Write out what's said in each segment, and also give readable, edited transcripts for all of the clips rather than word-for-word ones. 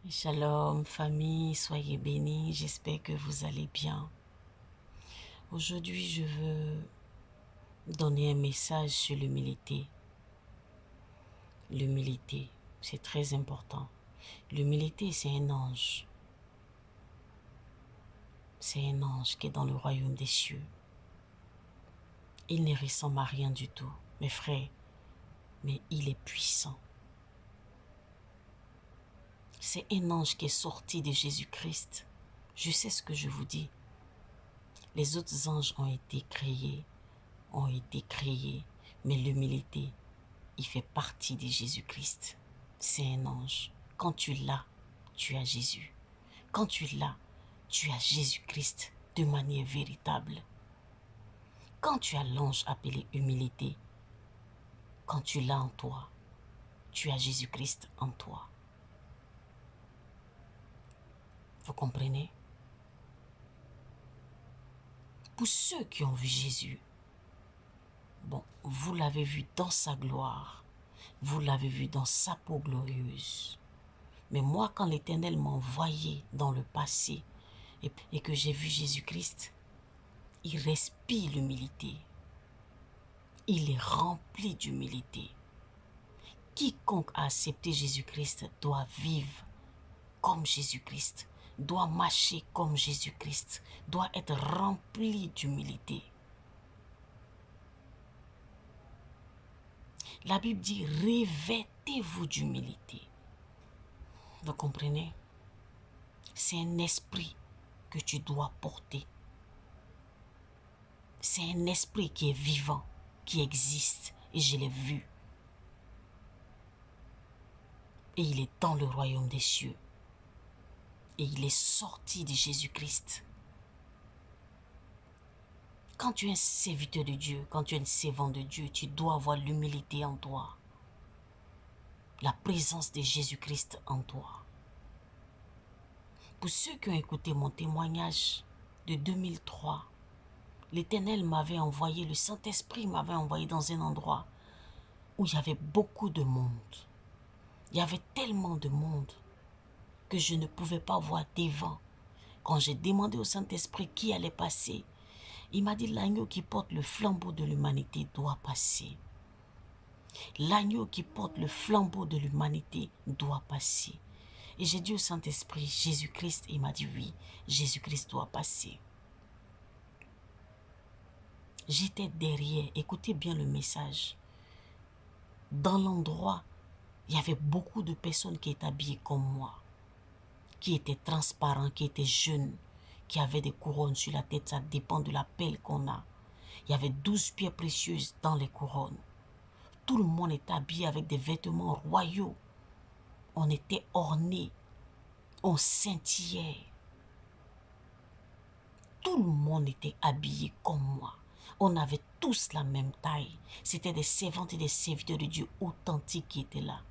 Shalom famille, soyez bénis, j'espère que vous allez bien. Aujourd'hui, je veux donner un message sur l'humilité. L'humilité, c'est très important. L'humilité, c'est un ange. C'est un ange qui est dans le royaume des cieux. Il ne ressemble à rien du tout, mes frères, mais il est puissant. C'est un ange qui est sorti de Jésus-Christ. Je sais ce que je vous dis. Les autres anges ont été créés, mais l'humilité, il fait partie de Jésus-Christ. C'est un ange. Quand tu l'as, tu as Jésus. Quand tu l'as, tu as Jésus-Christ de manière véritable. Quand tu as l'ange appelé humilité, quand tu l'as en toi, tu as Jésus-Christ en toi. Vous comprenez? Pour ceux qui ont vu Jésus, bon, vous l'avez vu dans sa gloire. Vous l'avez vu dans sa peau glorieuse. Mais moi, quand l'Éternel m'a envoyé dans le passé et que j'ai vu Jésus-Christ, il respire l'humilité. Il est rempli d'humilité. Quiconque a accepté Jésus-Christ doit vivre comme Jésus-Christ, doit marcher comme Jésus-Christ, doit être rempli d'humilité. La Bible dit, revêtez-vous d'humilité. Vous comprenez? C'est un esprit que tu dois porter. C'est un esprit qui est vivant, qui existe, et je l'ai vu. Et il est dans le royaume des cieux. Et il est sorti de Jésus-Christ. Quand tu es un serviteur de Dieu, quand tu es un servant de Dieu, tu dois avoir l'humilité en toi. La présence de Jésus-Christ en toi. Pour ceux qui ont écouté mon témoignage de 2003, l'Éternel m'avait envoyé, le Saint-Esprit m'avait envoyé dans un endroit où il y avait beaucoup de monde. Il y avait tellement de monde que je ne pouvais pas voir devant. Quand j'ai demandé au Saint-Esprit qui allait passer, il m'a dit l'agneau qui porte le flambeau de l'humanité doit passer. L'agneau qui porte le flambeau de l'humanité doit passer. Et j'ai dit au Saint-Esprit, Jésus-Christ, il m'a dit oui, Jésus-Christ doit passer. J'étais derrière, écoutez bien le message. Dans l'endroit, il y avait beaucoup de personnes qui étaient habillées comme moi, qui étaient transparents, qui étaient jeunes, qui avaient des couronnes sur la tête, ça dépend de la pelle qu'on a. Il y avait 12 pierres précieuses dans les couronnes. Tout le monde était habillé avec des vêtements royaux. On était ornés, on scintillait. Tout le monde était habillé comme moi. On avait tous la même taille. C'était des servantes et des serviteurs de Dieu authentiques qui étaient là.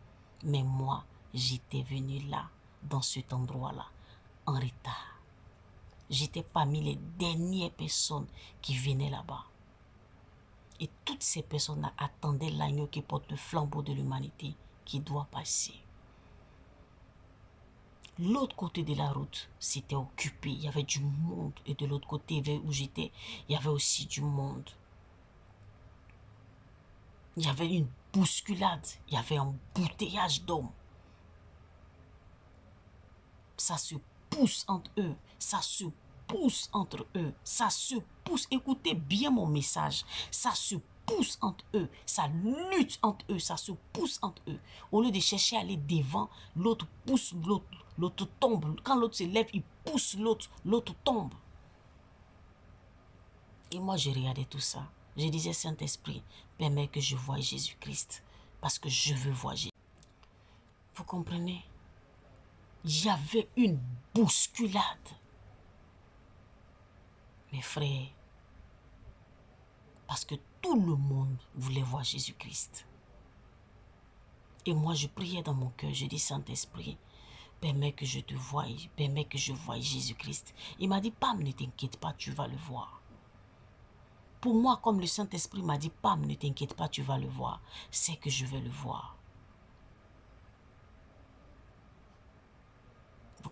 Mais moi, j'étais venu là, dans cet endroit-là, en retard. J'étais parmi les dernières personnes qui venaient là-bas. Et toutes ces personnes attendaient l'agneau qui porte le flambeau de l'humanité qui doit passer. L'autre côté de la route, c'était occupé. Il y avait du monde. Et de l'autre côté où j'étais, il y avait aussi du monde. Il y avait une bousculade. Il y avait un embouteillage d'hommes. Ça se pousse entre eux. Ça se pousse entre eux. Ça se pousse. Écoutez bien mon message. Ça se pousse entre eux. Ça lutte entre eux. Ça se pousse entre eux. Au lieu de chercher à aller devant, l'autre pousse l'autre. L'autre tombe. Quand l'autre se lève, il pousse l'autre. L'autre tombe. Et moi, je regardais tout ça. Je disais, Saint-Esprit, permets que je voie Jésus-Christ. Parce que je veux voir Jésus. Vous comprenez? Il y avait une bousculade. Mes frères, parce que tout le monde voulait voir Jésus-Christ. Et moi, je priais dans mon cœur, je dis, Saint-Esprit, permets que je te voie, permets que je voie Jésus-Christ. Il m'a dit, Pam, ne t'inquiète pas, tu vas le voir. Pour moi, comme le Saint-Esprit m'a dit, Pam, ne t'inquiète pas, tu vas le voir, c'est que je vais le voir.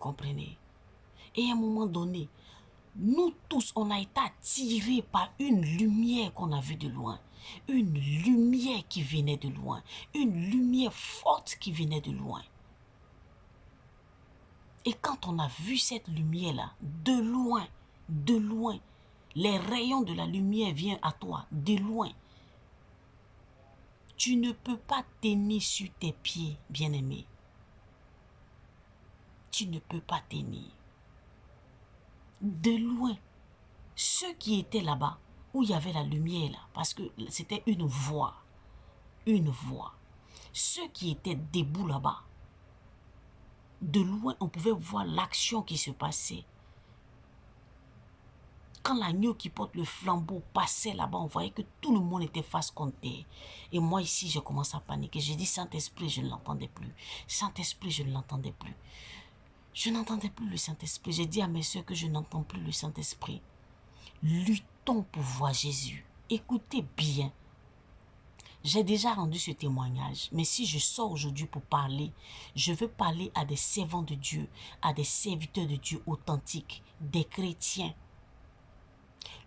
comprenez? Et à un moment donné, nous tous, on a été attirés par une lumière qu'on a vue de loin. Une lumière qui venait de loin. Une lumière forte qui venait de loin. Et quand on a vu cette lumière-là, de loin, les rayons de la lumière viennent à toi, de loin. Tu ne peux pas tenir sur tes pieds, bien-aimé. Tu ne peux pas tenir. De loin, ceux qui étaient là-bas, où il y avait la lumière là, parce que c'était une voie. Ceux qui étaient debout là-bas, de loin, on pouvait voir l'action qui se passait. Quand l'agneau qui porte le flambeau passait là-bas, on voyait que tout le monde était face contre terre. Et moi ici, je commence à paniquer. J'ai dit, Saint-Esprit, je ne l'entendais plus. Saint-Esprit, je ne l'entendais plus. Je n'entendais plus le Saint-Esprit. J'ai dit à mes soeurs que je n'entends plus le Saint-Esprit. Luttons pour voir Jésus. Écoutez bien. J'ai déjà rendu ce témoignage, mais si je sors aujourd'hui pour parler, je veux parler à des servants de Dieu, à des serviteurs de Dieu authentiques, des chrétiens.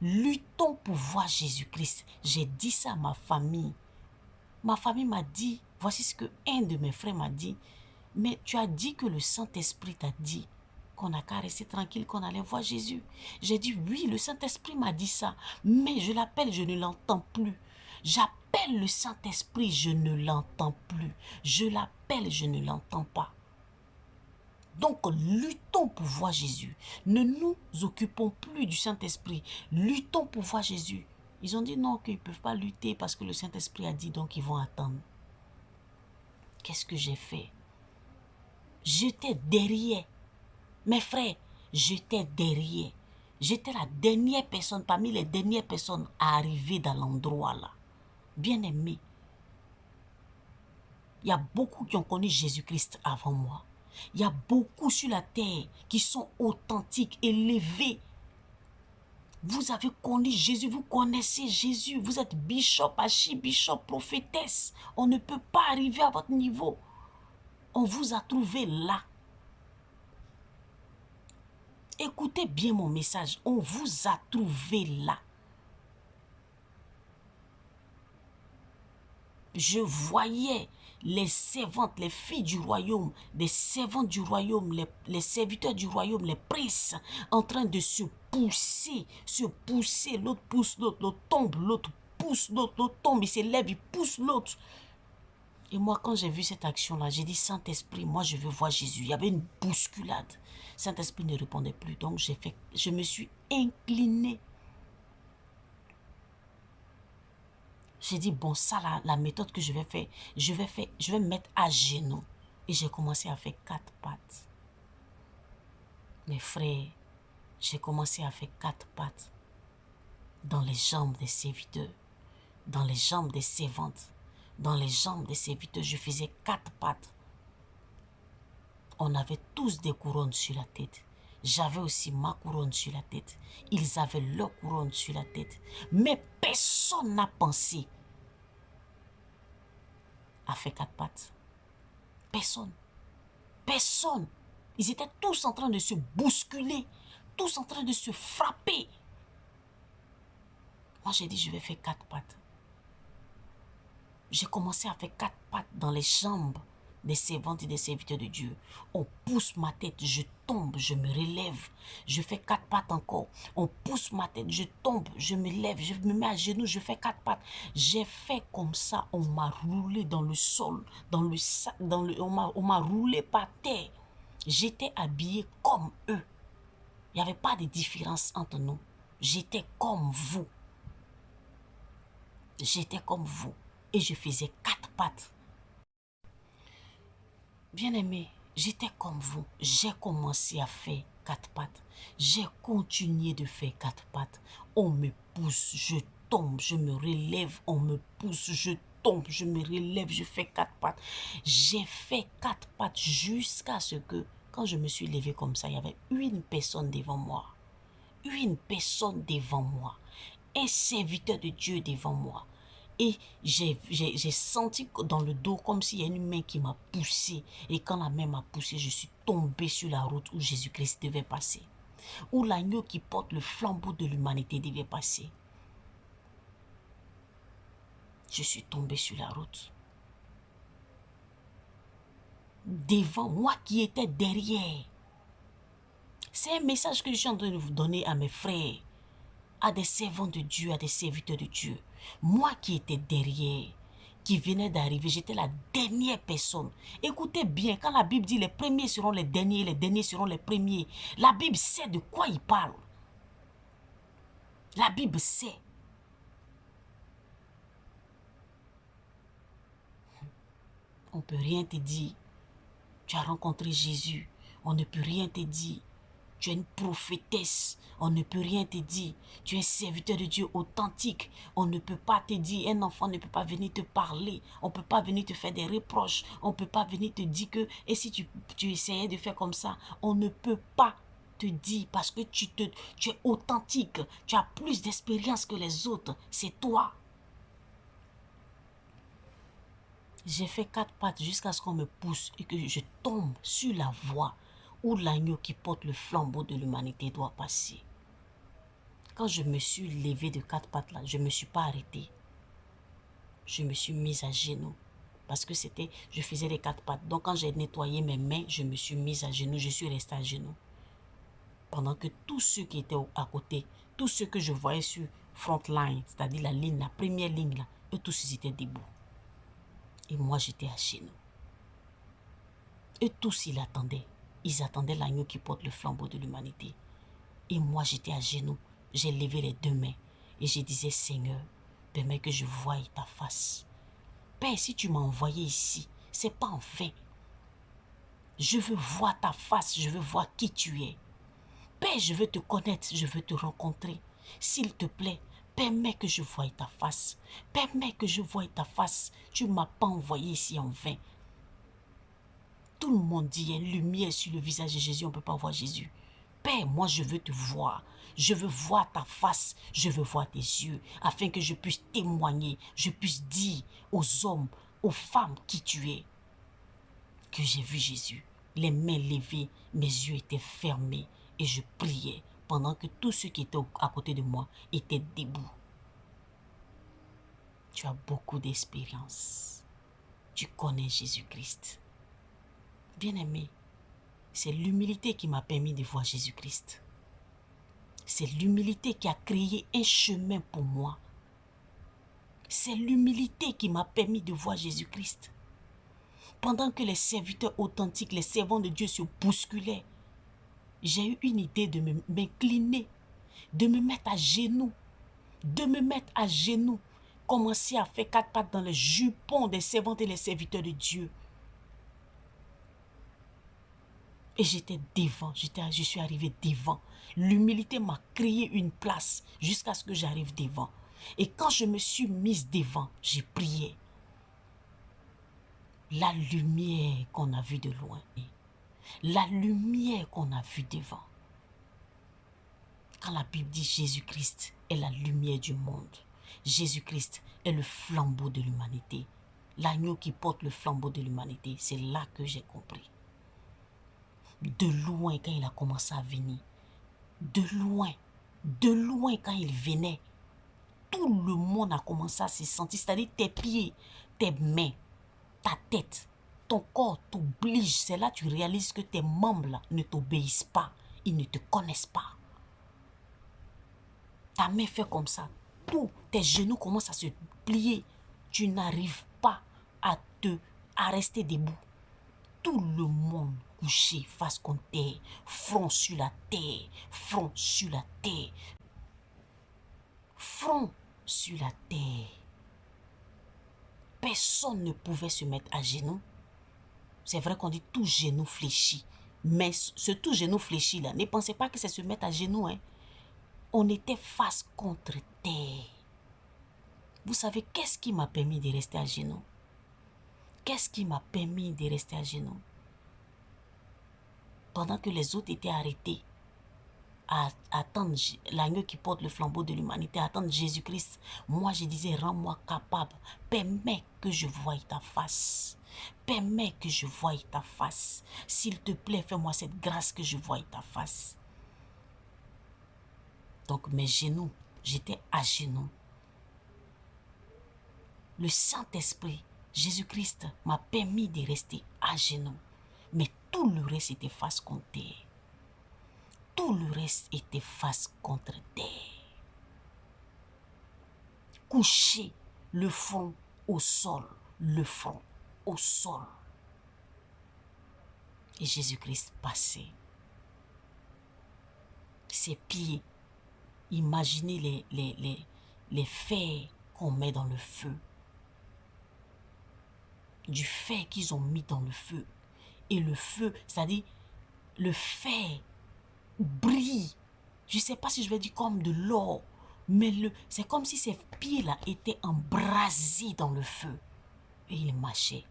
Luttons pour voir Jésus-Christ. J'ai dit ça à ma famille. Ma famille m'a dit, voici ce que un de mes frères m'a dit, mais tu as dit que le Saint-Esprit t'a dit qu'on n'a qu'à rester tranquille, qu'on allait voir Jésus. J'ai dit oui, le Saint-Esprit m'a dit ça, mais je l'appelle, je ne l'entends plus. J'appelle le Saint-Esprit, je ne l'entends plus. Je l'appelle, je ne l'entends pas. Donc, luttons pour voir Jésus. Ne nous occupons plus du Saint-Esprit. Luttons pour voir Jésus. Ils ont dit non, qu'ils ne peuvent pas lutter parce que le Saint-Esprit a dit, donc ils vont attendre. Qu'est-ce que j'ai fait? J'étais derrière. Mes frères, j'étais derrière. J'étais la dernière personne, parmi les dernières personnes à arriver dans l'endroit là. Bien-aimé, il y a beaucoup qui ont connu Jésus-Christ avant moi. Il y a beaucoup sur la terre qui sont authentiques, élevés. Vous avez connu Jésus, vous connaissez Jésus. Vous êtes bishop, archibishop, prophétesse. On ne peut pas arriver à votre niveau. On vous a trouvé là. Écoutez bien mon message. On vous a trouvé là. Je voyais les servantes, les filles du royaume, les servantes du royaume, les serviteurs du royaume, les princes, en train de se pousser, l'autre pousse l'autre, l'autre tombe, l'autre pousse l'autre, l'autre tombe, il s'élève, il pousse l'autre. Et moi, quand j'ai vu cette action-là, j'ai dit, Saint-Esprit, moi je veux voir Jésus. Il y avait une bousculade. Saint-Esprit ne répondait plus, donc je me suis inclinée. J'ai dit, bon, ça, la méthode que je vais faire, je vais me mettre à genoux. Et j'ai commencé à faire 4 pattes. Mes frères, j'ai commencé à faire 4 pattes. Dans les jambes des serviteurs, dans les jambes des servantes, dans les jambes des serviteurs, je faisais 4 pattes. On avait tous des couronnes sur la tête. J'avais aussi ma couronne sur la tête. Ils avaient leur couronne sur la tête. Mais personne n'a pensé à faire 4 pattes. Personne. Personne. Ils étaient tous en train de se bousculer. Tous en train de se frapper. Moi, j'ai dit, je vais faire 4 pattes. J'ai commencé à faire 4 pattes dans les jambes des servantes et des serviteurs de Dieu. On pousse ma tête, je tombe, je me relève. Je fais 4 pattes encore. On pousse ma tête, je tombe, je me lève, je me mets à genoux, je fais 4 pattes. J'ai fait comme ça, on m'a roulé dans le sol, on m'a roulé par terre. J'étais habillée comme eux. Il n'y avait pas de différence entre nous. J'étais comme vous. J'étais comme vous. Et je faisais 4 pattes. Bien-aimé, j'étais comme vous. J'ai commencé à faire 4 pattes. J'ai continué de faire 4 pattes. On me pousse, je tombe, je me relève. On me pousse, je tombe, je me relève, je fais 4 pattes. J'ai fait 4 pattes jusqu'à ce que, quand je me suis levée comme ça, il y avait une personne devant moi. Une personne devant moi. Un serviteur de Dieu devant moi. Et j'ai senti dans le dos comme s'il y a une main qui m'a poussé. Et quand la main m'a poussé, je suis tombé sur la route où Jésus-Christ devait passer. Où l'agneau qui porte le flambeau de l'humanité devait passer. Je suis tombé sur la route. Devant moi qui étais derrière. C'est un message que je suis en train de vous donner à mes frères, à des servants de Dieu, à des serviteurs de Dieu. Moi qui étais derrière, qui venait d'arriver, j'étais la dernière personne. Écoutez bien, quand la Bible dit les premiers seront les derniers seront les premiers, la Bible sait de quoi il parle. La Bible sait. On ne peut rien te dire. Tu as rencontré Jésus. On ne peut rien te dire. Tu es une prophétesse. On ne peut rien te dire. Tu es un serviteur de Dieu authentique. On ne peut pas te dire. Un enfant ne peut pas venir te parler. On ne peut pas venir te faire des reproches. On ne peut pas venir te dire que... Et si tu essayais de faire comme ça, on ne peut pas te dire parce que tu es authentique. Tu as plus d'expérience que les autres. C'est toi. J'ai fait 4 pattes jusqu'à ce qu'on me pousse et que je tombe sur la voie où l'agneau qui porte le flambeau de l'humanité doit passer. Quand je me suis levée de 4 pattes là, je ne me suis pas arrêtée. Je me suis mise à genoux parce que je faisais les 4 pattes. Donc quand j'ai nettoyé mes mains, je me suis mise à genoux, je suis restée à genoux. Pendant que tous ceux qui étaient à côté, tous ceux que je voyais sur front line, c'est-à-dire la première ligne là, eux tous ils étaient debout. Et moi, j'étais à genoux. Eux tous, ils attendaient. Ils attendaient l'agneau qui porte le flambeau de l'humanité. Et moi, j'étais à genoux. J'ai levé les 2 mains. Et je disais, Seigneur, permets que je voie ta face. Père, si tu m'as envoyé ici, c'est pas en vain. Je veux voir ta face. Je veux voir qui tu es. Père, je veux te connaître. Je veux te rencontrer. S'il te plaît, permets que je voie ta face. Permets que je voie ta face. Tu ne m'as pas envoyé ici en vain. Tout le monde dit, il y a une lumière sur le visage de Jésus, on ne peut pas voir Jésus. Père, moi je veux te voir. Je veux voir ta face, je veux voir tes yeux, afin que je puisse témoigner, je puisse dire aux hommes, aux femmes qui tu es, que j'ai vu Jésus. Les mains levées, mes yeux étaient fermés et je priais pendant que tous ceux qui étaient à côté de moi étaient debout. Tu as beaucoup d'expérience. Tu connais Jésus-Christ. Bien-aimé, c'est l'humilité qui m'a permis de voir Jésus-Christ. C'est l'humilité qui a créé un chemin pour moi. C'est l'humilité qui m'a permis de voir Jésus-Christ. Pendant que les serviteurs authentiques, les servants de Dieu se bousculaient, j'ai eu une idée de m'incliner, de me mettre à genoux, commencer à faire 4 pattes dans le jupon des servantes et les serviteurs de Dieu. Et j'étais devant, je suis arrivé devant. L'humilité m'a créé une place jusqu'à ce que j'arrive devant. Et quand je me suis mise devant, j'ai prié. La lumière qu'on a vue de loin, la lumière qu'on a vue devant. Quand la Bible dit Jésus-Christ est la lumière du monde, Jésus-Christ est le flambeau de l'humanité, l'agneau qui porte le flambeau de l'humanité, c'est là que j'ai compris. De loin quand il a commencé à venir, de loin quand il venait, tout le monde a commencé à se sentir, c'est-à-dire tes pieds, tes mains, ta tête, ton corps t'oblige. C'est là que tu réalises que tes membres là, ne t'obéissent pas, ils ne te connaissent pas. Ta main fait comme ça, tous tes genoux commencent à se plier, tu n'arrives pas à rester debout. Tout le monde couché face contre terre, front sur la terre, front sur la terre, front sur la terre. Personne ne pouvait se mettre à genoux. C'est vrai qu'on dit tout genou fléchi, mais ce tout genou fléchi là, ne pensez pas que c'est se mettre à genoux. Hein. On était face contre terre. Vous savez qu'est-ce qui m'a permis de rester à genoux? Qu'est-ce qui m'a permis de rester à genoux? Pendant que les autres étaient arrêtés à attendre l'agneau qui porte le flambeau de l'humanité, à attendre Jésus-Christ. Moi, je disais, rends-moi capable. Permets que je voie ta face. Permets que je voie ta face. S'il te plaît, fais-moi cette grâce que je voie ta face. Donc, mes genoux, j'étais à genoux. Le Saint-Esprit, Jésus-Christ, m'a permis de rester à genoux. Mais tout le reste était face contre terre. Tout le reste était face contre terre. Coucher le front au sol. Le front au sol. Et Jésus-Christ passait. Ses pieds. Imaginez les fers qu'on met dans le feu. Du fer qu'ils ont mis dans le feu. Et le feu, c'est-à-dire le fer brille. Je ne sais pas si je vais dire comme de l'or, mais c'est comme si ses pieds-là étaient embrasés dans le feu. Et il marchait.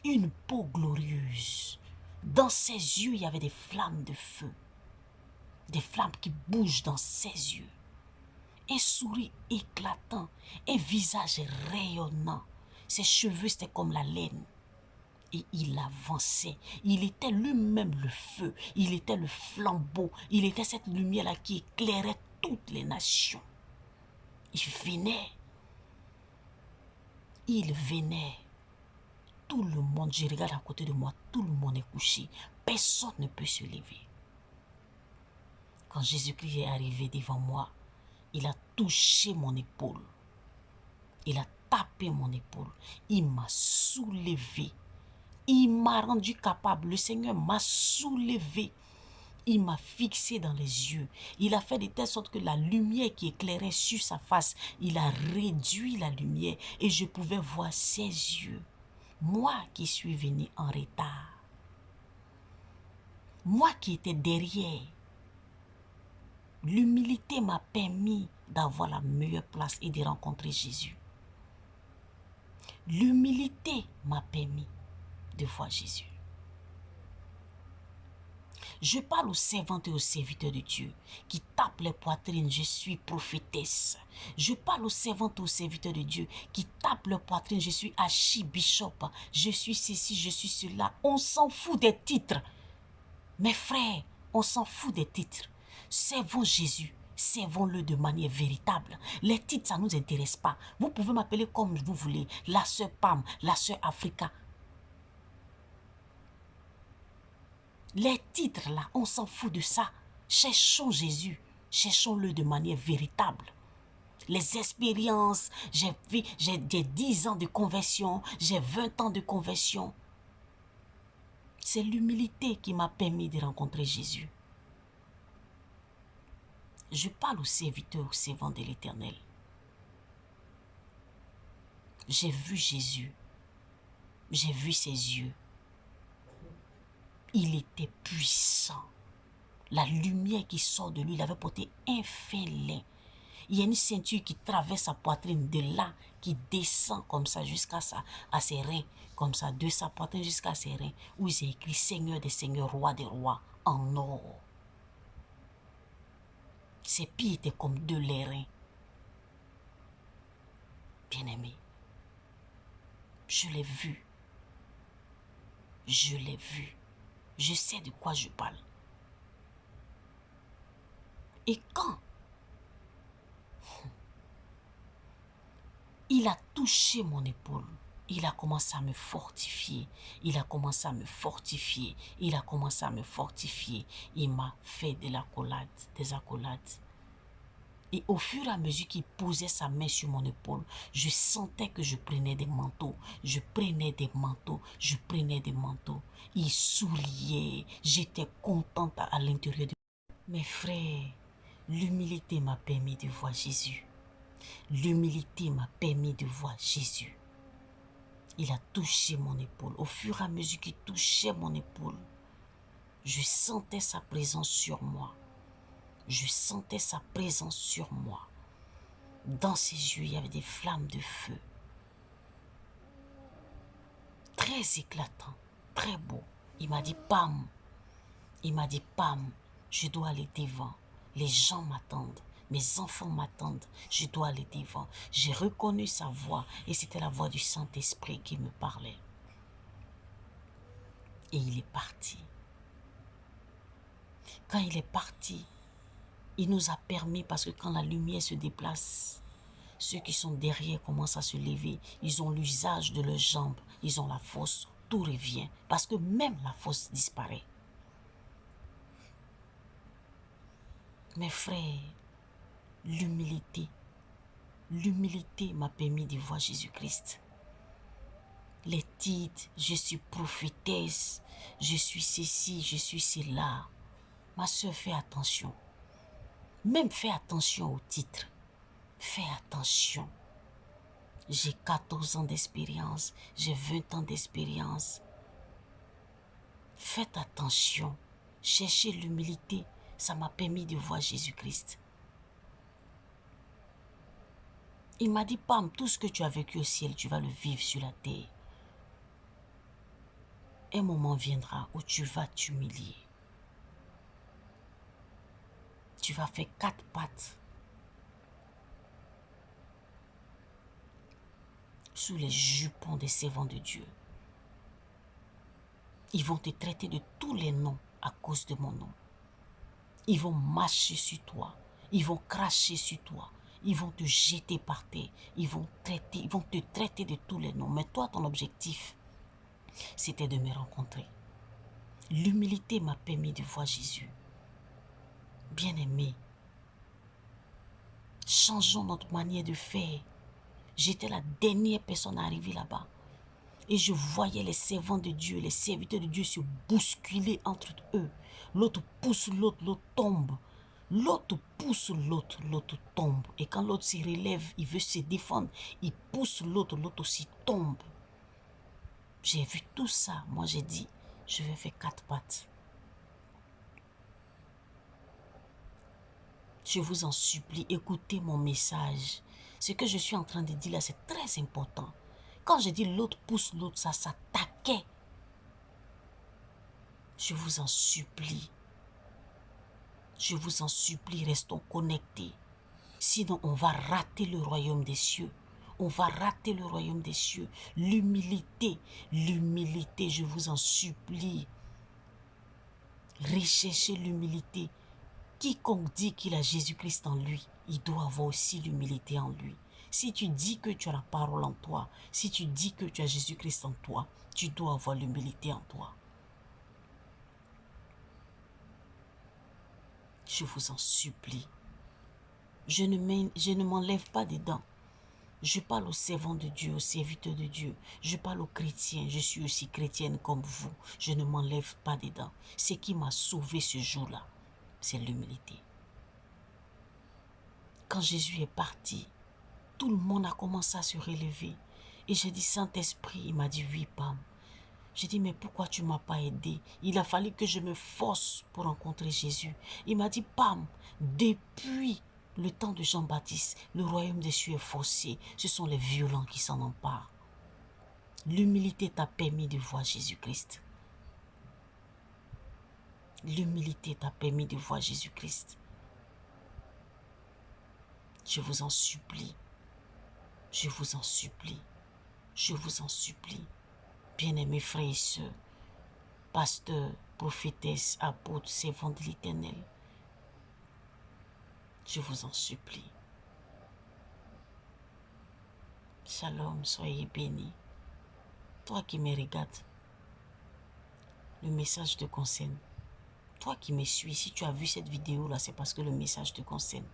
Une peau glorieuse. Dans ses yeux, il y avait des flammes de feu. Des flammes qui bougent dans ses yeux. Un sourire éclatant, un visage rayonnant. Ses cheveux, c'était comme la laine. Et il avançait. Il était lui-même le feu. Il était le flambeau. Il était cette lumière-là qui éclairait toutes les nations. Il venait. Il venait. Tout le monde, je regarde à côté de moi, tout le monde est couché. Personne ne peut se lever. Quand Jésus-Christ est arrivé devant moi, il a touché mon épaule. Il a tapé mon épaule. Il m'a soulevé. Il m'a rendu capable. Le Seigneur m'a soulevé. Il m'a fixé dans les yeux. Il a fait de telle sorte que la lumière qui éclairait sur sa face, il a réduit la lumière et je pouvais voir ses yeux. Moi qui suis venu en retard. Moi qui étais derrière. L'humilité m'a permis d'avoir la meilleure place et de rencontrer Jésus. L'humilité m'a permis de voir Jésus. Je parle aux servantes et aux serviteurs de Dieu qui tapent les poitrines, je suis prophétesse. Je parle aux servantes et aux serviteurs de Dieu qui tapent les poitrines, je suis archibishop, je suis ceci, je suis cela. On s'en fout des titres. Mes frères, on s'en fout des titres. Servons Jésus. Servons-le de manière véritable. Les titres, ça ne nous intéresse pas. Vous pouvez m'appeler comme vous voulez. La sœur Pam, la sœur Africa. Les titres là, on s'en fout de ça. Cherchons Jésus. Cherchons-le de manière véritable. Les expériences, j'ai 10 ans de conversion, j'ai 20 ans de conversion. C'est l'humilité qui m'a permis de rencontrer Jésus. Je parle aux serviteurs, aux servants de l'Éternel. J'ai vu Jésus. J'ai vu ses yeux. Il était puissant. La lumière qui sort de lui, il avait porté un fin lin. Il y a une ceinture qui traverse sa poitrine de là, qui descend comme ça jusqu'à ses reins. Comme ça, de sa poitrine jusqu'à ses reins. Où il est écrit Seigneur des seigneurs, roi des rois, en or. Ses pieds étaient comme deux lérins. Bien-aimé, je l'ai vu. Je l'ai vu. Je sais de quoi je parle. Et quand il a touché mon épaule, il a commencé à me fortifier. Il a commencé à me fortifier. Il a commencé à me fortifier. Il m'a fait des accolades. Et au fur et à mesure qu'il posait sa main sur mon épaule, je sentais que je prenais des manteaux. Je prenais des manteaux. Je prenais des manteaux. Il souriait. J'étais contente à l'intérieur de moi. Mes frères, l'humilité m'a permis de voir Jésus. L'humilité m'a permis de voir Jésus. Il a touché mon épaule. Au fur et à mesure qu'il touchait mon épaule, je sentais sa présence sur moi. Je sentais sa présence sur moi. Dans ses yeux, il y avait des flammes de feu. Très éclatant, très beau. Il m'a dit Pam. Il m'a dit Pam, Je dois aller devant. Les gens m'attendent. Mes enfants m'attendent. Je dois aller devant. J'ai reconnu sa voix et c'était la voix du Saint-Esprit qui me parlait. Et il est parti. Quand il est parti, il nous a permis, parce que quand la lumière se déplace, ceux qui sont derrière commencent à se lever. Ils ont l'usage de leurs jambes. Ils ont la force. Tout revient. Parce que même la force disparaît. Mes frères, l'humilité m'a permis de voir Jésus-Christ. Les titres, je suis prophétesse, je suis ceci, je suis cela. Ma soeur, fais attention. Même fais attention aux titres. Fais attention. J'ai 14 ans d'expérience, j'ai 20 ans d'expérience. Faites attention. Cherchez l'humilité. Ça m'a permis de voir Jésus-Christ. Il m'a dit, Pam, tout ce que tu as vécu au ciel, tu vas le vivre sur la terre. Un moment viendra où tu vas t'humilier. Tu vas faire 4 pattes sous les jupons des servants de Dieu. Ils vont te traiter de tous les noms à cause de mon nom. Ils vont marcher sur toi. Ils vont cracher sur toi. Ils vont te jeter par terre. Ils vont te traiter de tous les noms. Mais toi, ton objectif, c'était de me rencontrer. L'humilité m'a permis de voir Jésus. Bien-aimé, changeons notre manière de faire. J'étais la dernière personne à arriver là-bas. Et je voyais les servants de Dieu, les serviteurs de Dieu se bousculer entre eux. L'autre pousse l'autre, l'autre tombe. L'autre pousse l'autre, l'autre tombe. Et quand l'autre se relève, il veut se défendre. Il pousse l'autre, l'autre aussi tombe. J'ai vu tout ça. Moi, j'ai dit, je vais faire 4 pattes. Je vous en supplie, écoutez mon message. Ce que je suis en train de dire là, c'est très important. Quand je dis l'autre pousse l'autre, ça s'attaquait. Je vous en supplie. Je vous en supplie, restons connectés. Sinon, on va rater le royaume des cieux. On va rater le royaume des cieux. L'humilité, je vous en supplie. Recherchez l'humilité. Quiconque dit qu'il a Jésus-Christ en lui, il doit avoir aussi l'humilité en lui. Si tu dis que tu as la parole en toi, si tu dis que tu as Jésus-Christ en toi, tu dois avoir l'humilité en toi. Je vous en supplie. Je ne m'enlève pas dedans. Je parle aux servants de Dieu, aux serviteurs de Dieu. Je parle aux chrétiens. Je suis aussi chrétienne comme vous. Je ne m'enlève pas dedans. Ce qui m'a sauvé ce jour-là, c'est l'humilité. Quand Jésus est parti, tout le monde a commencé à se relever. Et j'ai dit, Saint-Esprit, il m'a dit, oui, Pam. J'ai dit, mais pourquoi tu ne m'as pas aidé? Il a fallu que je me force pour rencontrer Jésus. Il m'a dit, Pam, depuis le temps de Jean-Baptiste, le royaume des cieux est forcé. Ce sont les violents qui s'en emparent. L'humilité t'a permis de voir Jésus-Christ. L'humilité t'a permis de voir Jésus-Christ. Je vous en supplie. Je vous en supplie. Je vous en supplie. Bien-aimés frères et sœurs, pasteurs, prophétesses, apôtres, servants de l'Éternel, je vous en supplie. Shalom, soyez bénis. Toi qui me regardes, le message te concerne. Toi qui me suis, si tu as vu cette vidéo-là, c'est parce que le message te concerne.